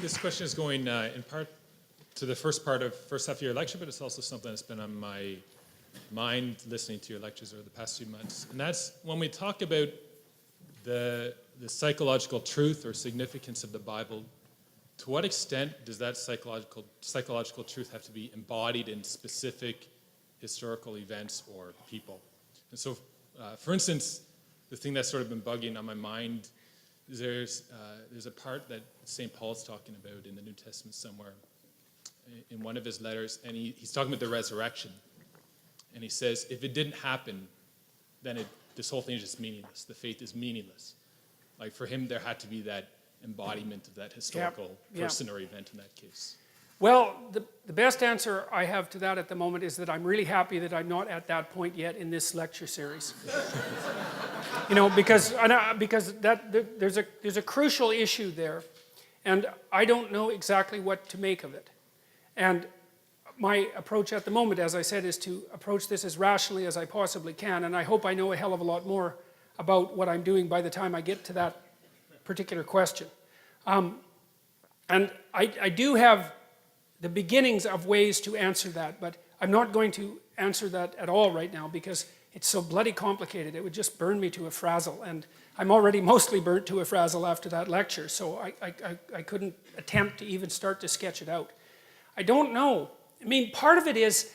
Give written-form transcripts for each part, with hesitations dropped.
This question is going in part to the first half of your lecture, but it's also something that's been on my mind listening to your lectures over the past few months. And that's when we talk about the psychological truth or significance of the Bible, to what extent does that psychological truth have to be embodied in specific historical events or people? And so, for instance, the thing that's sort of been bugging on my mind is there's a part that St. Paul's talking about in the New Testament somewhere in one of his letters, and he's talking about the resurrection. And he says, if it didn't happen, then this whole thing is just meaningless. The faith is meaningless. Like for him, there had to be that embodiment of that historical person or event in that case. Well, the best answer I have to that at the moment is that I'm really happy that I'm not at that point yet in this lecture series. You know, because there's a crucial issue there, and I don't know exactly what to make of it. And my approach at the moment, as I said, is to approach this as rationally as I possibly can, and I hope I know a hell of a lot more about what I'm doing by the time I get to that particular question. And I do have the beginnings of ways to answer that, but I'm not going to answer that at all right now because it's so bloody complicated. It would just burn me to a frazzle, and I'm already mostly burnt to a frazzle after that lecture, so I couldn't attempt to even start to sketch it out. I don't know. I mean, part of it is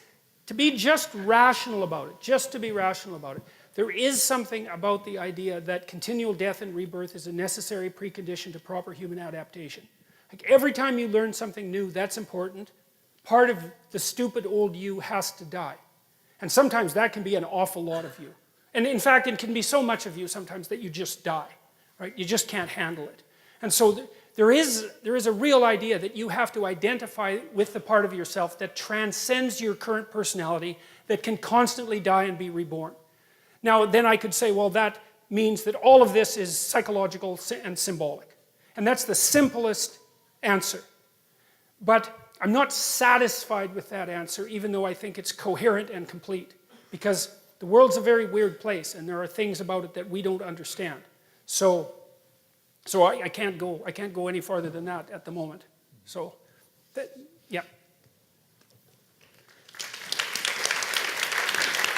to be just rational about it, just to be rational about it. There is something about the idea that continual death and rebirth is a necessary precondition to proper human adaptation. Like every time you learn something new, that's important. Part of the stupid old you has to die. And sometimes that can be an awful lot of you. And in fact, it can be so much of you sometimes that you just die, right? You just can't handle it. And so there is a real idea that you have to identify with the part of yourself that transcends your current personality, that can constantly die and be reborn. Now, then I could say, well, that means that all of this is psychological and symbolic. And that's the simplest answer. But I'm not satisfied with that answer, even though I think it's coherent and complete. Because the world's a very weird place, and there are things about it that we don't understand. So I can't go any farther than that at the moment. So, yeah.